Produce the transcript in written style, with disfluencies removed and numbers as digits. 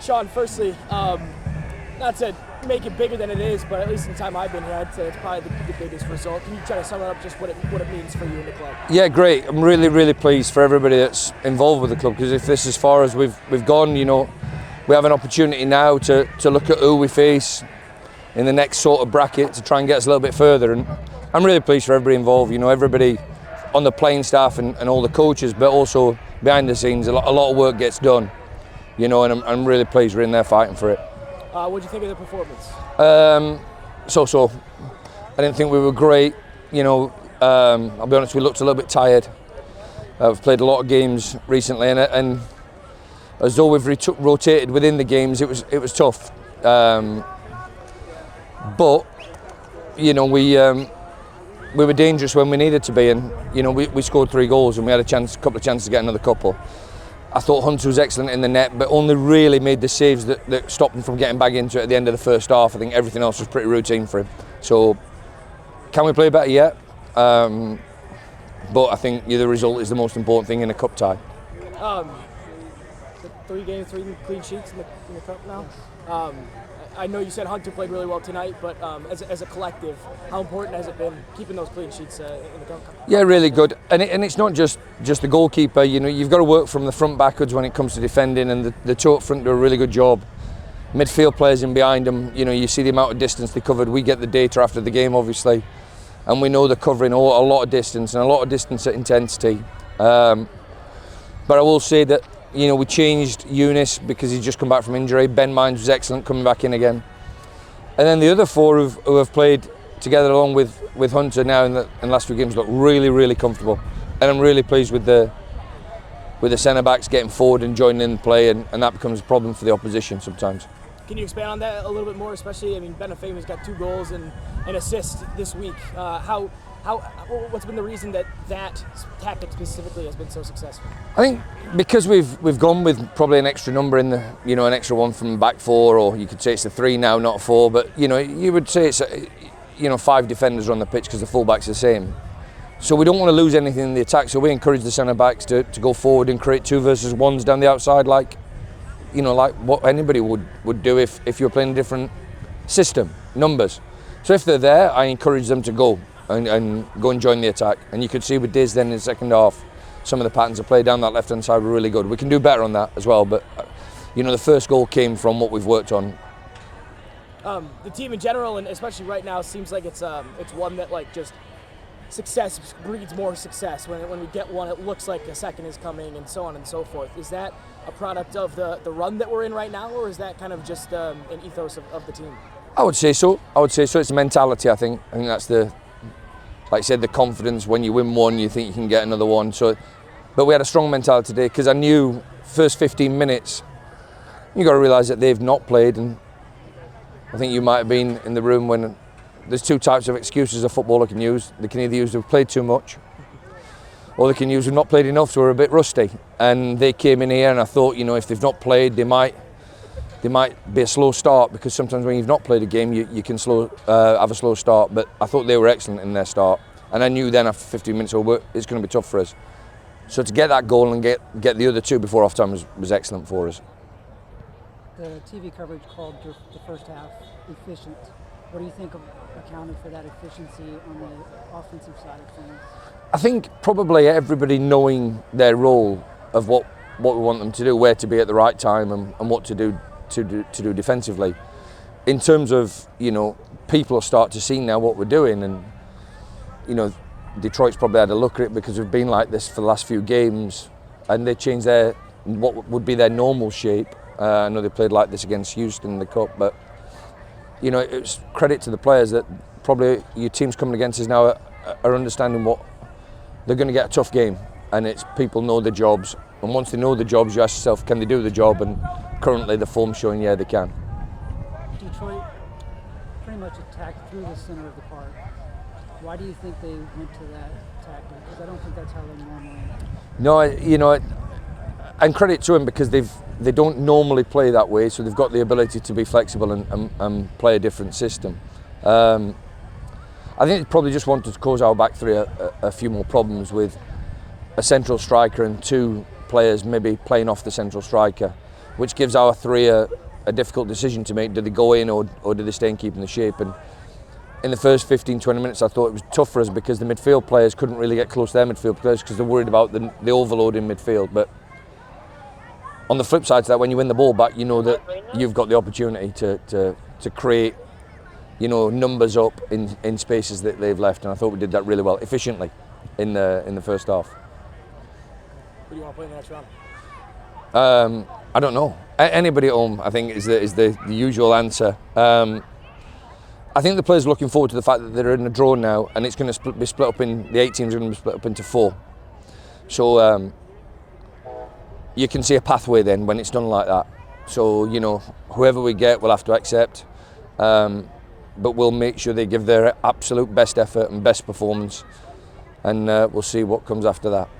Sean, firstly, not to make it bigger than it is, but at least in the time I've been here, I'd say it's probably the biggest result. Can you try to sum up just what it means for you in the club? Yeah, great. I'm really, really pleased for everybody that's involved with the club, because if this is as far as we've gone, you know, we have an opportunity now to look at who we face in the next sort of bracket to try and get us a little bit further. And I'm really pleased for everybody involved, you know, everybody on the playing staff and all the coaches, but also behind the scenes, a lot of work gets done, you know, and I'm really pleased we're in there fighting for it. What did you think of the performance? So. I didn't think we were great, you know. I'll be honest, we looked a little bit tired. We've played a lot of games recently, and as though we've rotated within the games, it was tough. But you know, we were dangerous when we needed to be, and you know, we scored 3 goals, and we had a couple of chances to get another couple. I thought Hunter was excellent in the net, but only really made the saves that stopped him from getting back into it at the end of the first half. I think everything else was pretty routine for him. So, can we play better? Yeah. But I think the result is the most important thing in a cup tie. 3 games, 3 clean sheets in the cup now. I know you said Hunter played really well tonight, but as a collective, how important has it been keeping those clean sheets in the cup? Yeah, really good. And it's not just the goalkeeper. You know, you've got to work from the front backwards when it comes to defending, and the two up front do a really good job. Midfield players in behind them, you know, you see the amount of distance they covered. We get the data after the game, obviously, and we know they're covering a lot of distance and a lot of distance at intensity. But I will say that, you know, we changed Eunice because he's just come back from injury. Ben Mines was excellent coming back in again. And then the other 4 who have played together along with Hunter now in the last few games look really, really comfortable. And I'm really pleased with the centre-backs getting forward and joining in the play, and that becomes a problem for the opposition sometimes. Can you expand on that a little bit more, especially, I mean, Ben Afemi's got 2 goals and an assist this week. What's been the reason that tactic specifically has been so successful? I think because we've gone with probably an extra number in the, you know, an extra one from back 4, or you could say it's a 3 now, not a 4, but you know, you would say it's you know, 5 defenders on the pitch because the fullback's the same. So we don't want to lose anything in the attack, so we encourage the centre backs to go forward and create 2 versus 1s down the outside, like, you know, like what anybody would do if you're playing a different system, numbers. So if they're there, I encourage them to go and go and join the attack. And you could see with Diz then in the second half, some of the patterns of play down that left-hand side were really good. We can do better on that as well, but you know, the first goal came from what we've worked on. The team in general, and especially right now, seems like it's one that, like, just success breeds more success. When we get one, it looks like a second is coming, and so on and so forth. Is that a product of the run that we're in right now, or is that kind of just an ethos of the team? I would say so. It's a mentality, I think. I think that's like I said, the confidence. When you win one, you think you can get another one. So, but we had a strong mentality today, because I knew first 15 minutes, you got to realise that they've not played, and I think you might have been in the room when there's 2 types of excuses a footballer can use. They can either use they've played too much, or they can use they've not played enough, so we're a bit rusty. And they came in here, and I thought, you know, if they've not played, they might be a slow start, because sometimes when you've not played a game, you can have a slow start. But I thought they were excellent in their start, and I knew then after 15 minutes it's going to be tough for us. So to get that goal and get the other 2 before half time was excellent for us. The TV coverage called the first half efficient. What do you think accounted for that efficiency on the offensive side of things? I think probably everybody knowing their role of what we want them to do, where to be at the right time, and what to do defensively. In terms of, you know, people will start to see now what we're doing, and you know, Detroit's probably had a look at it because we've been like this for the last few games, and they changed what would be their normal shape. I know they played like this against Houston in the Cup, but you know, it's credit to the players that probably your teams coming against us now are understanding what they're going to get a tough game, and it's people know the jobs, and once they know the jobs, you ask yourself, can they do the job? And currently the form's showing, yeah, they can. Detroit pretty much attacked through the center of the park. Why do you think they went to that tactic? Because I don't think that's how they normally. No, you know, and credit to them, because they don't normally play that way, so they've got the ability to be flexible and play a different system. I think they probably just wanted to cause our back 3 a few more problems with a central striker and 2 players maybe playing off the central striker, which gives our three a difficult decision to make. Do they go in or do they stay and keep in the shape? And in the first 15-20 minutes, I thought it was tough for us because the midfield players couldn't really get close to their midfield players because they're worried about the overload in midfield. But on the flip side to that, when you win the ball back, you know that you've got the opportunity to create, you know, numbers up in spaces that they've left, and I thought we did that really well, efficiently, in the first half. Who do you want to play in the next round? I don't know. Anybody at home, I think, is the usual answer. I think the players are looking forward to the fact that they're in a draw now, and it's going to be split up in the 8 teams are going to be split up into 4. So you can see a pathway then when it's done like that. So, you know, whoever we get, we'll have to accept. But we'll make sure they give their absolute best effort and best performance, and we'll see what comes after that.